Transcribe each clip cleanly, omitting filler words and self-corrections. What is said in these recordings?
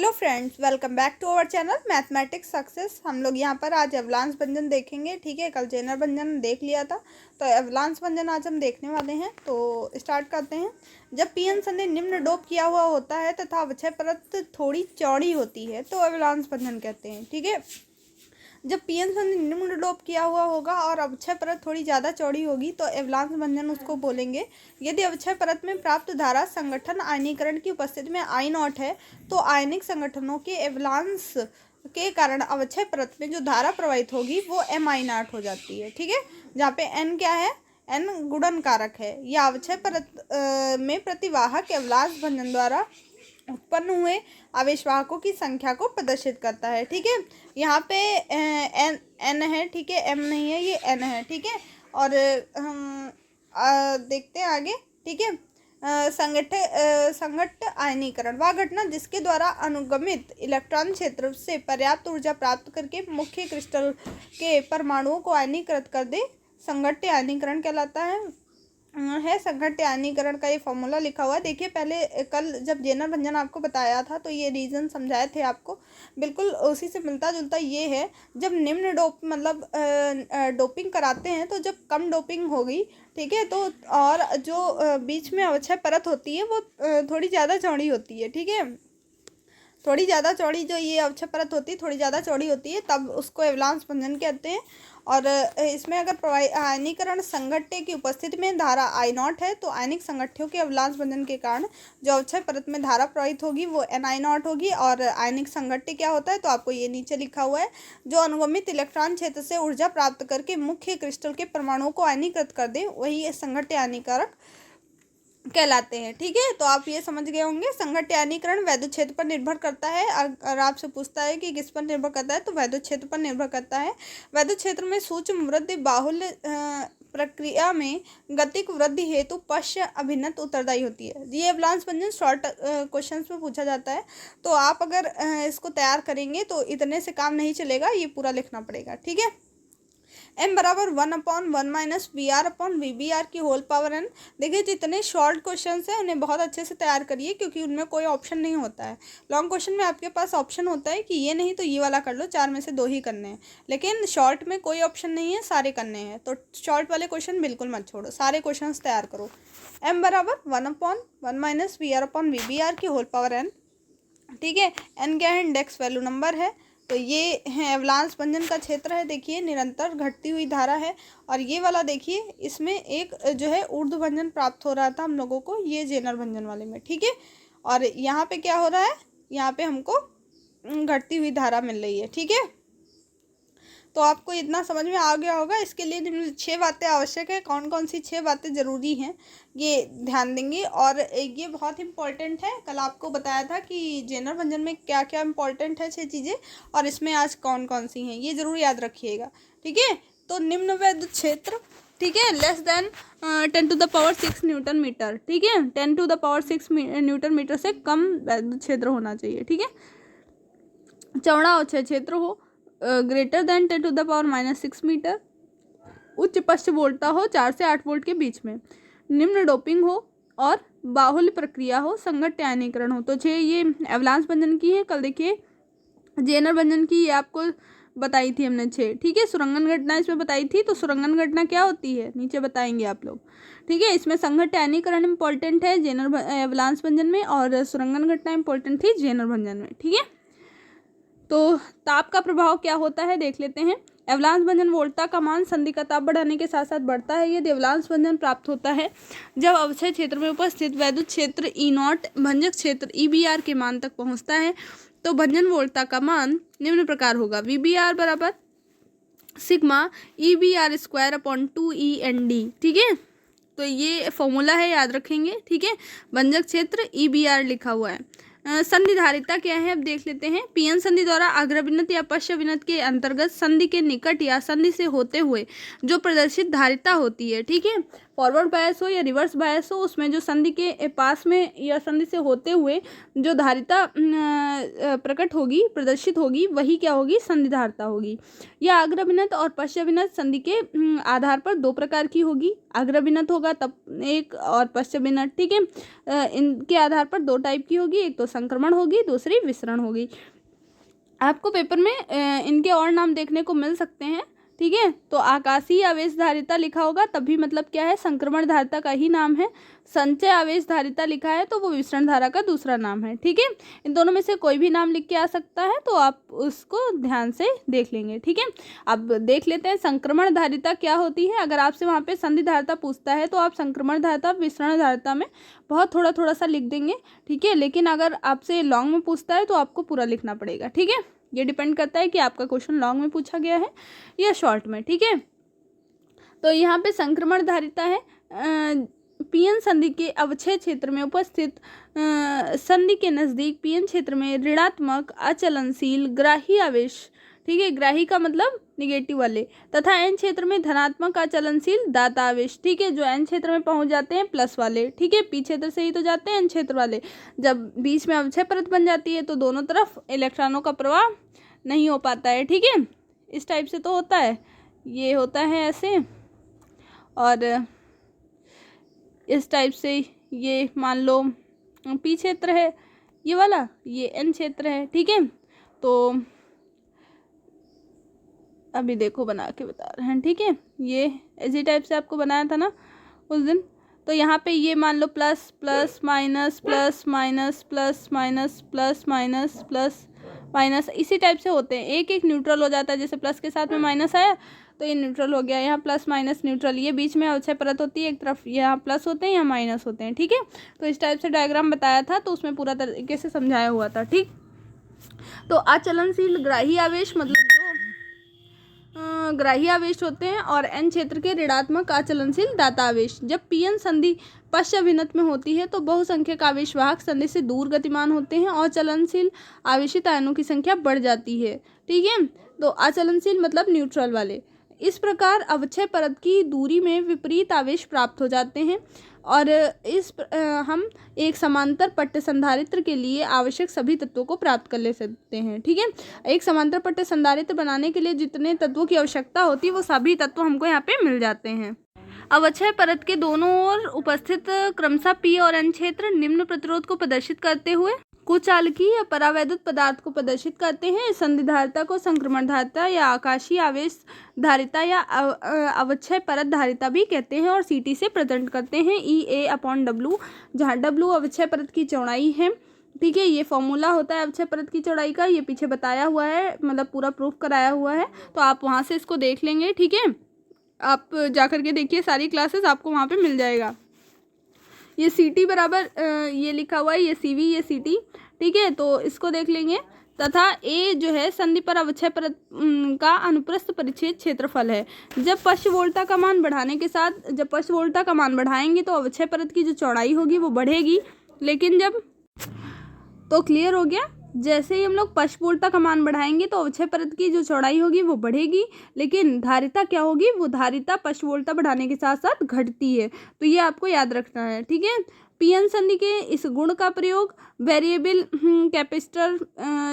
Hello friends, welcome back to our channel mathematics success. हम लोग यहाँ पर आज अवलांस व्यंजन देखेंगे। ठीक है, कल जेनर व्यंजन देख लिया था, तो अवलांस व्यंजन आज हम देखने वाले हैं। तो स्टार्ट करते हैं। जब पीएन संधि निम्न डोप किया हुआ होता है तथा अवक्षय परत थोड़ी चौड़ी होती है तो अवलांस व्यंजन कहते हैं। ठीक है, जब पीएन संधि निम्न डोप किया हुआ होगा और अवक्षय परत थोड़ी ज़्यादा चौड़ी होगी तो अवलांस व्यंजन उसको बोलेंगे। यदि अवक्षय परत में प्राप्त धारा संगठन आयनीकरण की उपस्थिति में आई नॉट है तो आयनिक संगठनों के अवलांस के कारण अवक्षय परत में जो धारा प्रवाहित होगी वो एम आई नॉट हो जाती है। ठीक है, जहाँ पे एन क्या है, एन गुणन कारक है। यह अवक्षय परत में प्रतिवाहक अवलांस भंजन द्वारा उत्पन्न हुए आवेशवाहकों की संख्या को प्रदर्शित करता है। ठीक है, यहाँ पे एन एन है। ठीक है, एम नहीं है, ये एन है। ठीक है, और हम देखते हैं आगे। ठीक है, संघट्ट आयनीकरण वह घटना जिसके द्वारा अनुगमित इलेक्ट्रॉन क्षेत्र से पर्याप्त ऊर्जा प्राप्त करके मुख्य क्रिस्टल के परमाणुओं को आयनीकृत कर दे, संघट्ट आयनीकरण कहलाता है। संघट्ट आयनीकरण का ये फॉर्मूला लिखा हुआ है। देखिए, पहले कल जब जेनर व्यंजन आपको बताया था तो ये रीजन समझाए थे आपको, बिल्कुल उसी से मिलता जुलता ये है। जब निम्न डोप मतलब डोपिंग कराते हैं तो जब कम डोपिंग होगी, ठीक है, तो और जो बीच में अवक्षय परत होती है वो थोड़ी ज़्यादा चौड़ी होती है। ठीक है, थोड़ी ज़्यादा चौड़ी जो ये अवक्षय परत होती है थोड़ी ज़्यादा चौड़ी होती है, तब उसको अवलांस भंजन कहते हैं। और इसमें अगर आयनीकरण संघट्टे की उपस्थिति में धारा आई नॉट है तो आयनिक संघट्टों के अवलांस भंजन के कारण जो अवक्षय परत में धारा प्रवाहित होगी वो एन आई नॉट होगी। और आयनिक संघट्टे क्या होता है तो आपको ये नीचे लिखा हुआ है, जो अनुगमित इलेक्ट्रॉन क्षेत्र से ऊर्जा प्राप्त करके मुख्य क्रिस्टल के परमाणुओं को आयनीकृत कर दे, वही संघट्ट आयनीकारक कहलाते हैं। ठीक है, तो आप ये समझ गए होंगे। संघट्ट आयनीकरण वैद्युत क्षेत्र पर निर्भर करता है। अगर आपसे पूछता है कि किस पर निर्भर करता है तो वैद्युत क्षेत्र पर निर्भर करता है। वैद्युत क्षेत्र में सूक्ष्म वृद्धि बाहुल्य प्रक्रिया में गतिक वृद्धि हेतु पश्च अभिन्नत उत्तरदायी होती है। ये अवलांस भंजन शॉर्ट क्वेश्चंस में पूछा जाता है, तो आप अगर इसको तैयार करेंगे तो इतने से काम नहीं चलेगा, ये पूरा लिखना पड़ेगा। ठीक है, m बराबर 1/1 minus V R upon V B R की होल पावर n। देखिए, जितने शॉर्ट क्वेश्चन हैं उन्हें बहुत अच्छे से तैयार करिए, क्योंकि उनमें कोई ऑप्शन नहीं होता है। लॉन्ग क्वेश्चन में आपके पास ऑप्शन होता है कि ये नहीं तो ये वाला कर लो, 4 में से 2 ही करने हैं, लेकिन शॉर्ट में कोई ऑप्शन नहीं है, सारे करने हैं। तो शॉर्ट वाले क्वेश्चन बिल्कुल मत छोड़ो, सारे क्वेश्चन तैयार करो। m बराबर 1/1 minus V R upon V B R की होल पावर n। ठीक है, n क्या है, इंडेक्स वैल्यू नंबर है। तो ये है अवलांस भंजन का क्षेत्र है। देखिए, निरंतर घटती हुई धारा है। और ये वाला देखिए, इसमें एक जो है ऊर्ध्व भंजन प्राप्त हो रहा था हम लोगों को, ये जेनर भंजन वाले में। ठीक है, और यहाँ पे क्या हो रहा है, यहाँ पे हमको घटती हुई धारा मिल रही है। ठीक है, तो आपको इतना समझ में आ गया होगा। इसके लिए 6 बातें आवश्यक है। कौन कौन सी 6 बातें ज़रूरी हैं ये ध्यान देंगे। और ये बहुत इंपॉर्टेंट है, कल आपको बताया था कि जेनर भंजन में क्या क्या इंपॉर्टेंट है 6 चीज़ें, और इसमें आज कौन कौन सी हैं ये ज़रूर याद रखिएगा। ठीक है, तो निम्न वैद्युत क्षेत्र, ठीक है, लेस देन 10⁻6 न्यूटन मीटर। ठीक है, 10⁻6 न्यूटन मीटर से कम वैद्युत क्षेत्र होना चाहिए। ठीक है, चौड़ा अवक्षय क्षेत्र हो, ग्रेटर देन 10⁻⁻6 मीटर, उच्च पश्च वोल्टता हो 4 से 8 वोल्ट के बीच में, निम्न डोपिंग हो और बाहुल्य प्रक्रिया हो, संघट्ट आयनीकरण हो। तो 6 ये अवलांस भंजन की है। कल देखिए जेनर भंजन की ये आपको बताई थी हमने 6। ठीक है, सुरंगन घटना इसमें बताई थी। तो सुरंगन घटना क्या होती है नीचे बताएंगे आप लोग। ठीक है, इसमें संघट्ट आयनीकरण इंपॉर्टेंट है जेनर अवलांस भंजन में, और सुरंगन घटना इंपॉर्टेंट थी जेनर भंजन में। ठीक है, तो ताप का प्रभाव क्या होता है देख लेते हैं। अवलांस भंजन वोल्टता का मान संधि का ताप बढ़ाने के साथ साथ बढ़ता है। यदि अवलांस भंजन प्राप्त होता है जब अवक्षय क्षेत्र में उपस्थित वैद्युत क्षेत्र ई नॉट भंजक क्षेत्र ई बी आर के मान तक पहुंचता है तो भंजन वोल्टता का मान निम्न प्रकार होगा। वी बी आर बराबर sigma E B R square upon 2 N D. ठीक है, तो ये फॉर्मूला है, याद रखेंगे। ठीक है, भंजक क्षेत्र ई बी आर लिखा हुआ है। संधि धारिता क्या है अब देख लेते हैं। पीएन संधि द्वारा अग्रविनत या पश्चविनत के अंतर्गत संधि के निकट या संधि से होते हुए जो प्रदर्शित धारिता होती है। ठीक है, फॉरवर्ड बायस हो या रिवर्स बायस हो, उसमें जो संधि के पास में या संधि से होते हुए जो धारिता प्रकट होगी, प्रदर्शित होगी, वही क्या होगी, संधि धारिता होगी। यह अग्रभिन्नत और पश्चाभिन्नत संधि के आधार पर दो प्रकार की होगी। अग्रभिन्नत होगा तब एक, और पश्चाभिन्नत, ठीक है, इनके आधार पर दो टाइप की होगी, एक तो संक्रमण होगी, दूसरी विसरण होगी। आपको पेपर में इनके और नाम देखने को मिल सकते हैं, ठीक है। तो आकाशीय आवेश धारिता लिखा होगा तब भी मतलब क्या है, संक्रमण धारिता का ही नाम है। संचय आवेश धारिता लिखा है तो वो विसरण धारा का दूसरा नाम है, ठीक है। इन दोनों में से कोई भी नाम लिख के आ सकता है, तो आप उसको ध्यान से देख लेंगे, ठीक है। अब देख लेते हैं संक्रमण धारिता क्या होती है। अगर आपसे वहाँ पे संधि धारिता पूछता है तो आप संक्रमण धारिता, विसरण धारिता में बहुत थोड़ा थोड़ा सा लिख देंगे, ठीक है। लेकिन अगर आपसे लॉन्ग में पूछता है तो आपको पूरा लिखना पड़ेगा, ठीक है। ये डिपेंड करता है कि आपका क्वेश्चन लॉन्ग में पूछा गया है या शॉर्ट में, ठीक है। तो यहाँ पे संक्रमण धारिता है पीएन संधि के अवक्षय क्षेत्र में उपस्थित संधि के नजदीक पीएन क्षेत्र में ऋणात्मक अचलनशील ग्राही आवेश, ठीक है, ग्राही का मतलब निगेटिव वाले, तथा एन क्षेत्र में धनात्मक अचलनशील दाता आवेश, ठीक है, जो एन क्षेत्र में पहुंच जाते हैं प्लस वाले, ठीक है, पी क्षेत्र से ही तो जाते हैं एन क्षेत्र वाले। जब बीच में अवक्षय परत बन जाती है तो दोनों तरफ इलेक्ट्रॉनों का प्रवाह नहीं हो पाता है, ठीक है। इस टाइप से तो होता है, ये होता है ऐसे, और इस टाइप से ये मान लो पी क्षेत्र है ये वाला, ये एन क्षेत्र है, ठीक है। तो अभी देखो बना के बता रहे हैं, ठीक है, ये इसी टाइप से आपको बनाया था ना उस दिन। तो यहाँ पे ये मान लो plus plus minus plus minus plus minus plus minus plus minus, इसी टाइप से होते हैं। एक एक न्यूट्रल हो जाता है, जैसे प्लस के साथ में माइनस आया तो ये न्यूट्रल हो गया, यहाँ प्लस माइनस न्यूट्रल, ये बीच में अवक्षय परत होती है, एक तरफ यहाँ प्लस होते हैं, यहाँ माइनस होते हैं, ठीक है। तो इस टाइप से डायग्राम बताया था, तो उसमें पूरा तरीके से समझाया हुआ था, ठीक। तो अचलनशील ग्राही आवेश मतलब जो ग्राही आवेश होते हैं, और एन क्षेत्र के ऋणात्मक अचलनशील दाता आवेश। जब पीएन संधि पश्चाभिन्नत में होती है तो बहुसंख्यक आवेश वाहक संधि से दूर गतिमान होते हैं और चलनशील आवेशित आयनों की संख्या बढ़ जाती है, ठीक है। तो अचलनशील मतलब न्यूट्रल वाले। इस प्रकार अवक्षय परत की दूरी में विपरीत आवेश प्राप्त हो जाते हैं, और हम एक समांतर पट्ट संधारित्र के लिए आवश्यक सभी तत्वों को प्राप्त कर ले सकते हैं, ठीक है। एक समांतर पट्ट संधारित्र बनाने के लिए जितने तत्वों की आवश्यकता होती है वो सभी तत्व हमको यहाँ पे मिल जाते हैं। अवक्षय परत के दोनों ओर उपस्थित क्रमशः पी और एन क्षेत्र निम्न प्रतिरोध को प्रदर्शित करते हुए कुचालकी या परावैद्युत पदार्थ को प्रदर्शित करते हैं। संधि धारिता को संक्रमण धारिता या आकाशीय आवेश धारिता या अवक्षय परत धारिता भी कहते हैं, और सीटी से प्रेजेंट करते हैं EA/W, जहाँ W अवक्षय परत की चौड़ाई है, ठीक है। ये फॉर्मूला होता है अवक्षय परत की चौड़ाई का, ये पीछे बताया हुआ है, मतलब पूरा प्रूफ कराया हुआ है, तो आप वहाँ से इसको देख लेंगे, ठीक है। आप जाकर के देखिए, सारी क्लासेस आपको वहाँ पे मिल जाएगा। ये CT बराबर ये लिखा हुआ है, ये CV, ये CT, ठीक है। तो इसको देख लेंगे। तथा A जो है संधि पर अवक्षय परत का अनुप्रस्थ परिच्छेद क्षेत्रफल है। जब पश्चवोल्टा का मान बढ़ाने के साथ, जब पश्चवोल्टा का मान बढ़ाएंगे तो अवक्षय परत की जो चौड़ाई होगी वो बढ़ेगी, लेकिन जब, तो क्लियर हो गया, जैसे ही हम लोग पश्चवोल्टा का मान बढ़ाएंगे तो अवक्षय परत की जो चौड़ाई होगी वो बढ़ेगी, लेकिन धारिता क्या होगी, वो धारिता पश्चवोल्टा बढ़ाने के साथ साथ घटती है। तो ये आपको याद रखना है, ठीक है। पीएन संधि के इस गुण का प्रयोग वेरिएबल कैपेसिटर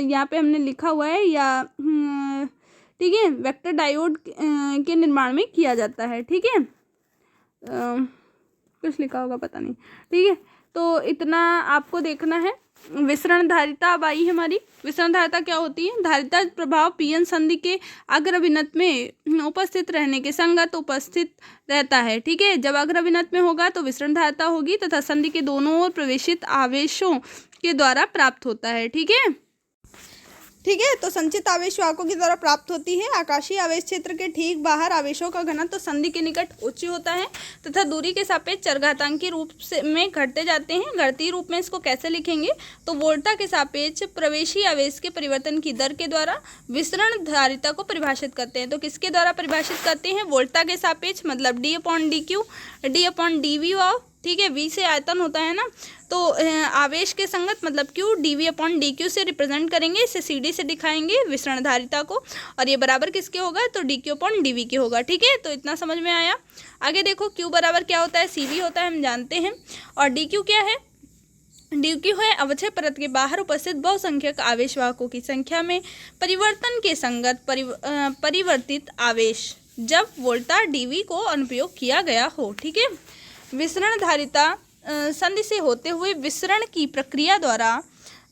यहाँ पे हमने लिखा हुआ है, या ठीक है, वेक्टर डायोड के निर्माण में किया जाता है, ठीक है। कुछ लिखा होगा पता नहीं, ठीक है। तो इतना आपको देखना है। विसरण धारिता अब आई हमारी। विसरण धारिता क्या होती है? धारिता प्रभाव पीएन संधि के अग्रभिन्नत में उपस्थित रहने के संगत उपस्थित रहता है, ठीक है। जब अग्रभिन्नत में होगा तो विसरण धारिता होगी तथा संधि के दोनों ओर प्रवेशित आवेशों के द्वारा प्राप्त होता है, ठीक है। ठीक है, तो संचित आवेश वाहकों के द्वारा प्राप्त होती है। आकाशीय आवेश क्षेत्र के ठीक बाहर आवेशों का घनत्व तो संधि के निकट उच्च होता है तथा दूरी के सापेक्ष चरघातांकी रूप से में घटते जाते हैं। घटती रूप में इसको कैसे लिखेंगे? तो वोल्टा के सापेक्ष प्रवेशी आवेश के परिवर्तन की दर के द्वारा विसरण धारिता को परिभाषित करते हैं। तो किसके द्वारा परिभाषित करते हैं? वोल्टा के सापेक्ष, मतलब D/dQ, D/dV ठीक है। V से आयतन होता है ना, तो आवेश के संगत मतलब Q dV अपॉन dQ से रिप्रेजेंट करेंगे, इसे CD से दिखाएंगे विसरणधारिता को, और ये बराबर किसके होगा, तो DQ अपॉन dV के होगा। ठीक है, तो इतना समझ में आया। आगे देखो Q बराबर क्या होता है, CV होता है, हम जानते हैं। और DQ क्या है, DQ है अवक्षय परत के बाहर उपस्थित बहुसंख्यक आवेशवाहकों की संख्या में परिवर्तन के संगत परिवर्तित आवेश जब वोल्टा dV को अनुप्रयोग किया गया हो। ठीक है। विसरणधारिता संधि से होते हुए विसरण की प्रक्रिया द्वारा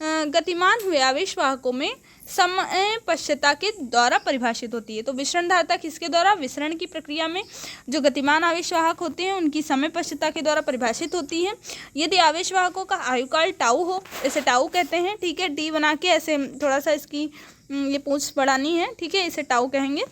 गतिमान हुए आवेशवाहकों में समय पश्चता के द्वारा परिभाषित होती है। तो विसरणधारिता किसके द्वारा, विसरण की प्रक्रिया में जो गतिमान आवेशवाहक होते हैं उनकी समय पश्चता के द्वारा परिभाषित होती है। यदि आवेशवाहकों का आयुकाल टाउ हो, इसे टाउ कहते हैं। ठीक है, डी बना के ऐसे थोड़ा सा इसकी ये पूंछ बढ़ानी है। ठीक है, इसे टाउ कहेंगे।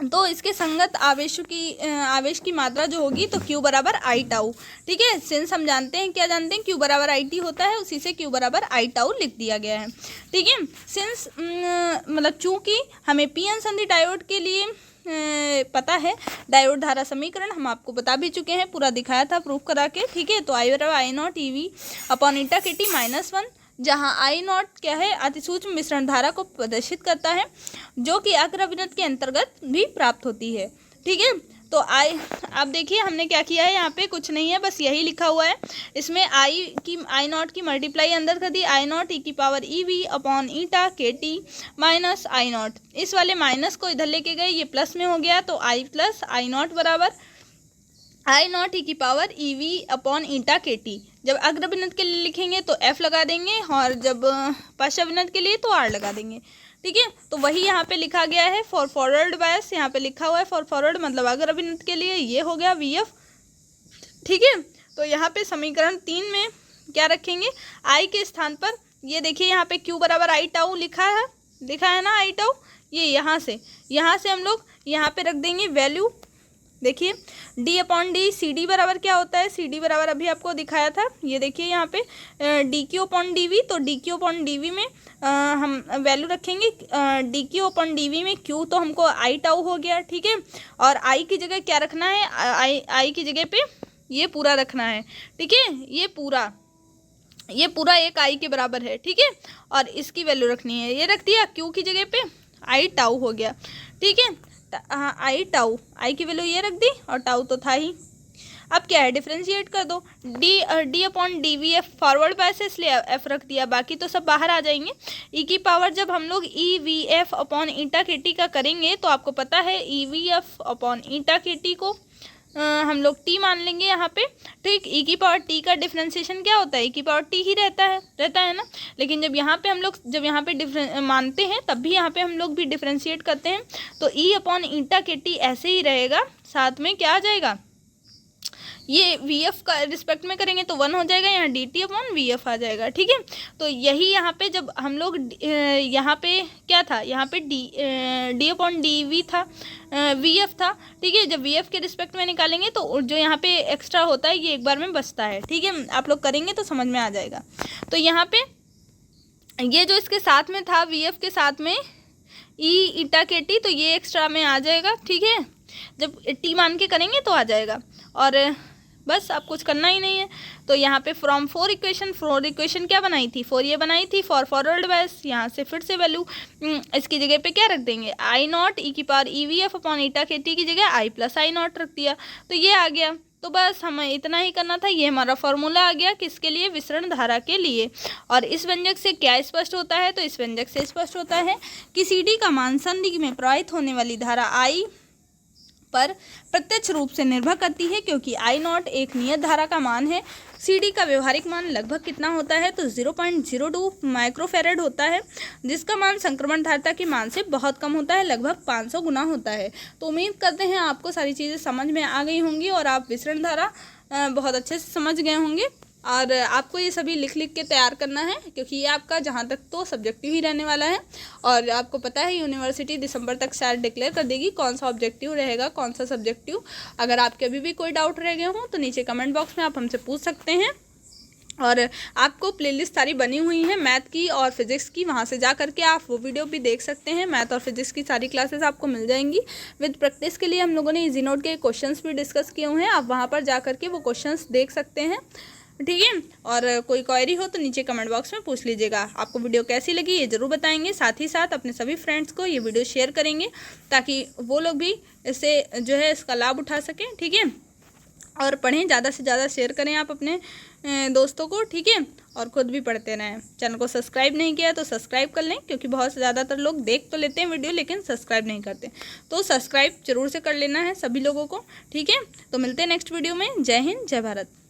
तो इसके संगत आवेश की मात्रा जो होगी तो Q बराबर आई टाउ। ठीक है, सिंस हम जानते हैं, क्या जानते हैं, Q बराबर आई टी होता है, उसी से Q बराबर आई टाउ लिख दिया गया है। ठीक है, सिंस मतलब चूंकि हमें पीएन संधि डायोड के लिए पता है, डायोड धारा समीकरण हम आपको बता भी चुके हैं, पूरा दिखाया था प्रूफ करा के। ठीक है, तो आई बराबर I naught EV upon eta KT -1, जहाँ आई नॉट क्या है, अतिसूक्ष्म मिश्रण धारा को प्रदर्शित करता है, जो कि अग्रविनत के अंतर्गत भी प्राप्त होती है। ठीक है, तो अब देखिए हमने क्या किया है, यहाँ पे कुछ नहीं है, बस यही लिखा हुआ है। इसमें आई नॉट की मल्टीप्लाई अंदर कर दी, आई नॉट ई की power EV upon eta KT minus I not. इस वाले माइनस को इधर लेके गए, ये प्लस में हो गया, तो आई प्लस आई नॉट बराबर आई नॉट ई की power EV upon eta KT। जब अग्रविनत के लिए लिखेंगे तो F लगा देंगे, और जब पश्चाविनत के लिए तो R लगा देंगे। ठीक है, तो वही यहाँ पे लिखा गया है फॉर फॉरवर्ड बायस, यहाँ पे लिखा हुआ है फॉर फॉरवर्ड मतलब अग्रविनत के लिए, ये हो गया VF। ठीक है, तो यहाँ पे समीकरण 3 में क्या रखेंगे, I के स्थान पर ये देखिए यहाँ पे Q बराबर आई टाउ लिखा है ना, आई टाउ। ये यहाँ से हम लोग यहाँ पे रख देंगे वैल्यू। देखिए D अपॉन डी, CD बराबर क्या होता है, CD बराबर अभी आपको दिखाया था, ये देखिए यहाँ पे DQ अपॉन DV। तो DQ अपॉन DV में हम वैल्यू रखेंगे, DQ अपॉन DV में Q तो हमको आई टाउ हो गया। ठीक है, और I की जगह क्या रखना है, I की जगह पे ये पूरा रखना है। ठीक है, ये पूरा एक I के बराबर है। ठीक है, और इसकी वैल्यू रखनी है, ये रख दिया, Q की जगह पे आई टाउ हो गया। ठीक है, आई टाउ, आई की वैल्यू ये रख दी, और टाउ तो था ही। अब क्या है, डिफ्रेंशिएट कर दो, D upon DVF forward bias है इसलिए F रख दिया, बाकी तो सब बाहर आ जाएंगे। ई की पावर जब हम लोग EVF अपॉन ईटा KT का करेंगे तो आपको पता है EVF अपॉन ईटा KT को हम लोग T मान लेंगे यहाँ पे। ठीक, E की पावर T का डिफ्रेंशिएशन क्या होता है, E की पावर T ही रहता है ना। लेकिन जब यहाँ पे मानते हैं तब भी यहाँ पे हम लोग भी डिफ्रेंशिएट करते हैं, तो E अपॉन ईटा KT ऐसे ही रहेगा, साथ में क्या आ जाएगा, ये VF का रिस्पेक्ट में करेंगे तो 1 हो जाएगा, यहाँ DT अपॉन VF आ जाएगा। ठीक है, तो यही यहाँ पे जब हम लोग यहाँ पे क्या था, यहाँ पे D अपॉन DV था, VF था। ठीक है, जब VF के रिस्पेक्ट में निकालेंगे तो जो यहाँ पे एक्स्ट्रा होता है ये एक बार में बचता है। ठीक है, आप लोग करेंगे तो समझ में आ जाएगा। तो यहाँ पे ये जो इसके साथ में था VF के साथ में E ईटा KT, तो ये एक्स्ट्रा में आ जाएगा। ठीक है, जब T मान के करेंगे तो आ जाएगा, और बस आप कुछ करना ही नहीं है। तो यहाँ पे फ्रॉम फोर इक्वेशन क्या बनाई थी, 4 ये बनाई थी फॉर फॉरवर्ड बायस। यहाँ से फिर से वैल्यू इसकी जगह पे क्या रख देंगे, आई नॉट ई की power EVF upon eta KT की जगह आई प्लस आई नॉट रख दिया, तो ये आ गया। तो बस हमें इतना ही करना था, ये हमारा फॉर्मूला आ गया किसके लिए, विसरण धारा के लिए। और इस व्यंजक से क्या स्पष्ट होता है, तो इस व्यंजक से स्पष्ट होता है कि CD का मान संधि में प्रवाहित होने वाली धारा I पर प्रत्यक्ष रूप से निर्भर करती है, क्योंकि आई नॉट एक नियत धारा का मान है। CD का व्यवहारिक मान लगभग कितना होता है, तो 0.02 माइक्रोफेरेड होता है, जिसका मान संक्रमण धारिता के मान से बहुत कम होता है, लगभग 500 गुना होता है। तो उम्मीद करते हैं आपको सारी चीज़ें समझ में आ गई होंगी और आप विसरण धारा बहुत अच्छे से समझ गए होंगे। और आपको ये सभी लिख के तैयार करना है, क्योंकि ये आपका जहाँ तक तो सब्जेक्टिव ही रहने वाला है। और आपको पता है यूनिवर्सिटी दिसंबर तक शायद डिक्लेयर कर देगी कौन सा ऑब्जेक्टिव रहेगा, कौन सा सब्जेक्टिव। अगर आपके अभी भी कोई डाउट रह गए हों तो नीचे कमेंट बॉक्स में आप हमसे पूछ सकते हैं। और आपको प्लेलिस्ट सारी बनी हुई है मैथ की और फिजिक्स की, वहाँ से जा करके आप वो वीडियो भी देख सकते हैं। मैथ और फिजिक्स की सारी क्लासेस आपको मिल जाएंगी। विद प्रैक्टिस के लिए हम लोगों ने इजी नोट के क्वेश्चंस भी डिस्कस किए हुए हैं, आप वहाँ पर जा करके वो क्वेश्चंस देख सकते हैं। ठीक है, और कोई क्वेरी हो तो नीचे कमेंट बॉक्स में पूछ लीजिएगा। आपको वीडियो कैसी लगी ये ज़रूर बताएंगे, साथ ही साथ अपने सभी फ्रेंड्स को ये वीडियो शेयर करेंगे ताकि वो लोग भी इससे जो है इसका लाभ उठा सकें। ठीक है, और पढ़ें, ज़्यादा से ज़्यादा शेयर करें आप अपने दोस्तों को। ठीक है, और ख़ुद भी पढ़ते रहें। चैनल को सब्सक्राइब नहीं किया तो सब्सक्राइब कर लें, क्योंकि बहुत ज़्यादातर लोग देख तो लेते हैं वीडियो लेकिन सब्सक्राइब नहीं करते, तो सब्सक्राइब जरूर से कर लेना है सभी लोगों को। ठीक है, तो मिलते हैं नेक्स्ट वीडियो में। जय हिंद, जय भारत।